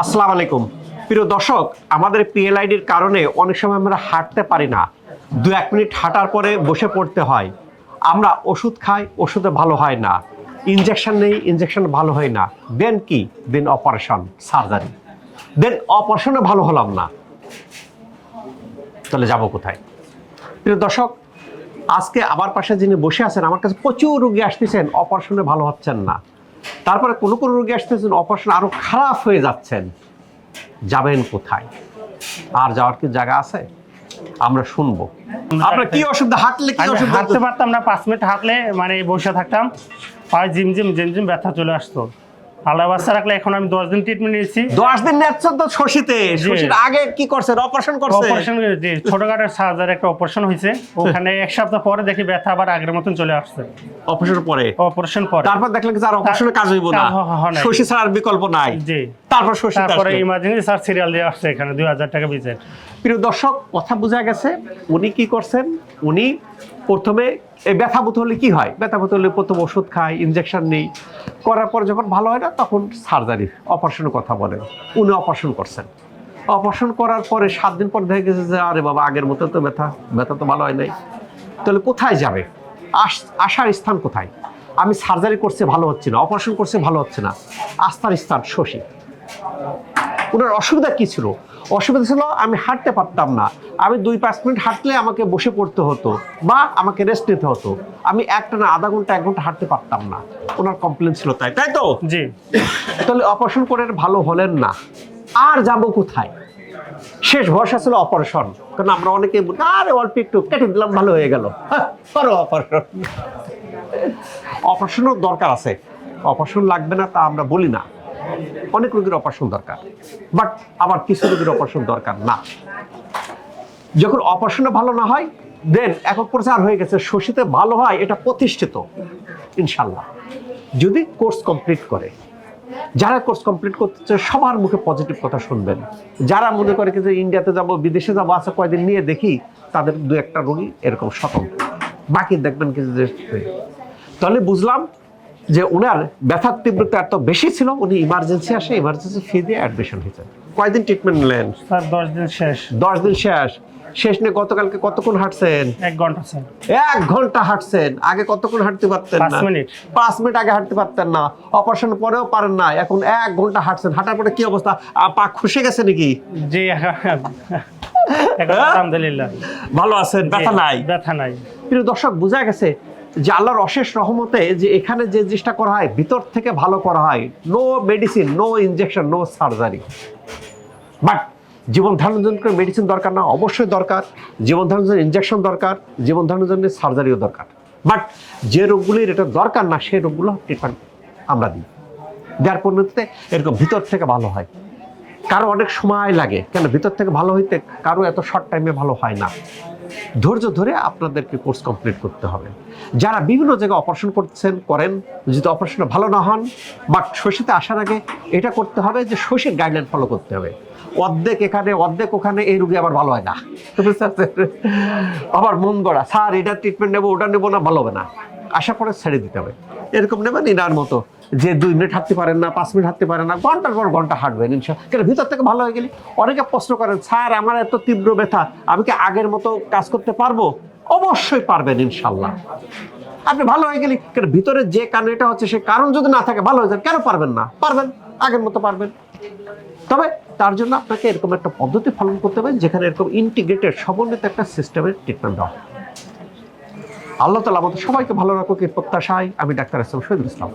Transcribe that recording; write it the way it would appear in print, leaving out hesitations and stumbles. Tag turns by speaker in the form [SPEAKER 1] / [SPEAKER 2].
[SPEAKER 1] আসসালামু আলাইকুম প্রিয় দর্শক, আমাদের পিএলআইডির কারণে অনেক সময় আমরা হাঁটতে পারি না। 2-1 মিনিট হাঁটার পরে বসে পড়তে হয়। আমরা ওষুধ খাই, ওষুধে ভালো হয় না। ইনজেকশন নেই, ইনজেকশন ভালো হয় না। দেন কি? দেন অপারেশন, সার্জারি। দেন অপারেশনে ভালো হলাম না, তাহলে যাব কোথায়? প্রিয় দর্শক, আজকে আমার পাশে যিনি বসে আছেন, আমার কাছে প্রচুর রোগী আসতেছেন, অপারেশনে ভালো হচ্ছেন না। তারপরে কোনো কোনো রোগী আসতেছেন, অপারেশন আরো খারাপ হয়ে যাচ্ছেন। যাবেন কোথায়? আর যাওয়ার কি জায়গা আছে? আমরা শুনবো। আপনার কি অসুবিধা? হাঁটলে কি অসুবিধা?
[SPEAKER 2] হাঁটতে পারতাম না, 5 মিনিট হাঁটলে মানে বসে থাকতাম, পায়ে ঝিমঝিম ব্যথা চলে আসতো। আল্লাহ বাচ্চা রাখলে এখন আমি 10 দিন ট্রিটমেন্ট নিয়েছি।
[SPEAKER 1] 10 দিন নেচ্ছেন তো শশীতে? শশীর আগে কি করছেন? অপারেশন করছেন?
[SPEAKER 2] অপারেশন যে ছোটখাটো সার্জারি একটা অপারেশন হয়েছে, ওখানে 1 সপ্তাহ পরে দেখি ব্যথা আবার আগের মতন চলে আসছে।
[SPEAKER 1] অপারেশনের পরে?
[SPEAKER 2] অপারেশন পরে।
[SPEAKER 1] তারপর দেখলেন যে আর অপারেশনের কাজ হইব না, শশী ছাড়া আর বিকল্প নাই।
[SPEAKER 2] জি।
[SPEAKER 1] তারপর শশী,
[SPEAKER 2] তারপরে ইমার্জেন্সি স্যার সিরিয়াল দিয়ে আসছে এখানে 2000 টাকা ভিজিট।
[SPEAKER 1] প্রিয় দর্শক, কথা বোঝা গেছে। উনি কি করছেন? উনি প্রথমে এই ব্যথা বুথ হলে কি হয়? ব্যথা বুথ হলে প্রথম ওষুধ খায়, ইনজেকশন নেই, করার পর যখন ভালো হয় না তখন সার্জারি, অপারেশনের কথা বলেন। উনি অপারেশন করছেন। অপারেশন করার পরে 7 দিন পর দেখে গেছে যে আরে বাবা, আগের মতো তো ব্যথা তো ভালো হয় নাই। তাহলে কোথায় যাবে? আসার স্থান কোথায়? আমি সার্জারি করছে ভালো হচ্ছে না, অপারেশন করছে ভালো হচ্ছে না, আস্থার স্থান শশী। ওনার অসুবিধা কি ছিল? অসুবিধা ছিল আমি হাঁটতে পারতাম না। আমি 2-5 মিনিট হাঁটলে আমাকে বসে পড়তে হতো বা আমাকে রেস্ট নিতে হতো। আমি একটানা আধা ঘন্টা 1 ঘন্টা হাঁটতে পারতাম না। ওনার কমপ্লেন ছিল তাই তো?
[SPEAKER 2] জি।
[SPEAKER 1] তাহলে অপারেশন করে ভালো হলেন না, আর যাব কোথায়? শেষ ভরসা ছিল অপারেশন। কারণ আমরা অনেকে আরে অল্প একটু কেটে দিলাম, ভালো হয়ে গেল। অপারেশনও দরকার আছে, অপারেশন লাগবে না তা আমরা বলি না। অনেক রোগীর অপারেশন দরকার, বাট আবার কিছু রোগীর অপারেশন দরকার না। যখন অপারেশনে ভালো না হয়, দেন এখন প্রচার হয়ে গেছে শশীতে ভালো হয়, এটা প্রতিষ্ঠিত ইনশাল্লাহ, যদি কোর্স কমপ্লিট করে। যারা কোর্স কমপ্লিট করতেছে সবার মুখে পজিটিভ কথা শুনবেন। যারা মনে করে যে ইন্ডিয়াতে যাব, বিদেশে যাবো, আচ্ছা কয়দিন নিয়ে দেখি, তাদের 2-1টা রোগী এরকম স্বতন্ত্র, বাকি দেখবেন কিছু। তাহলে বুঝলাম যে ওনার ব্যথার তীব্রতা এত বেশি ছিল, উনি ইমার্জেন্সি আসে, ইমার্জেন্সি ফি দিয়ে অ্যাডমিশন হয়েছেন। কয়দিন ট্রিটমেন্ট নিলেন?
[SPEAKER 2] স্যার 10 দিন শেষ।
[SPEAKER 1] 10 দিন শেষ নিয়ে গতকালকে কতক্ষণ হাঁটছেন?
[SPEAKER 2] 1 ঘন্টা স্যার।
[SPEAKER 1] 1 ঘন্টা হাঁটছেন। আগে কতক্ষণ হাঁটতে পারতেন না?
[SPEAKER 2] 5 মিনিট।
[SPEAKER 1] 5 মিনিট আগে হাঁটতে পারতেন না, অপারেশনের পরেও পারেন না, এখন 1 ঘন্টা হাঁটছেন। হাঁটার পরে কি অবস্থা? পা খসে গেছে নাকি?
[SPEAKER 2] জি, আলহামদুলিল্লাহ
[SPEAKER 1] ভালো আছেন, ব্যথা নাই?
[SPEAKER 2] ব্যথা নাই।
[SPEAKER 1] প্রিয় দর্শক, বোঝা গেছে যে আল্লাহর অশেষ রহমতে যে এখানে যে জিনিসটা করা হয় ভিতর থেকে ভালো করা হয়। No medicine, no injection, no surgery. But জীবন ধারণের জন্য মেডিসিন দরকার না? অবশ্যই দরকার। জীবন ধারণের জন্য ইনজেকশন দরকার, জীবন ধারণের জন্য সার্জারিও দরকার। বাট যে রোগগুলির এটা দরকার না, সেই রোগগুলো ট্রিটমেন্ট আমরা দিই। দেওয়ার পরিণতিতে এরকম ভিতর থেকে ভালো হয়। কারো অনেক সময় লাগে, কেন ভিতর থেকে ভালো হইতে কারো এত শর্ট টাইমে ভালো হয় না। ধৈর্য ধরে আপনাদেরকে কোর্স কমপ্লিট করতে হবে। যারা বিভিন্ন জায়গায় অপারেশন করেন, যদি অপারেশনে ভালো না হন, বাট শশীতে আসার আগে এটা করতে হবে যে শশীর গাইডলাইন ফলো করতে হবে। অর্ধেক এখানে অর্ধেক ওখানে, এই রোগী আবার ভালো হয় না, আবার মন গড়া, স্যার এটা ট্রিটমেন্ট নেবো, ওটা নেবো না, ভালো হবে না, আসার পরে ছেড়ে দিতে হবে। এরকম নেবেন ইনার মতো, যে 2 মিনিট হাঁটতে পারেন না, 5 মিনিট হাঁটতে পারেন না, ঘন্টার পর ঘন্টা হাঁটবেন ইনশাআল্লাহ। কেন ভিতর থেকে ভালো হয়ে গেলে অনেকে প্রশ্ন করেন, স্যার আমার এত তীব্র ব্যথা, আমি কি আগের মতো কাজ করতে পারবো? অবশ্যই পারবেন ইনশাআল্লাহ। আপনি ভালো হয়ে গেলে, কেন ভিতরে যে কারণটা হচ্ছে সেই কারণ যদি না থাকে, ভালো হয়ে যান, কেন পারবেন না? পারবেন, আগের মতো পারবেন। তবে তার জন্য আপনাকে এরকম একটা পদ্ধতি ফলো করতে হবে, যেখানে এরকম ইন্টিগ্রেটেড সমন্বিত একটা সিস্টেমের ট্রিটমেন্ট দেওয়া। আল্লাহ তাআলা আমাদের সবাইকে ভালো রাখুক এই প্রত্যাশায় আমি doctor S M Shahidul Islam.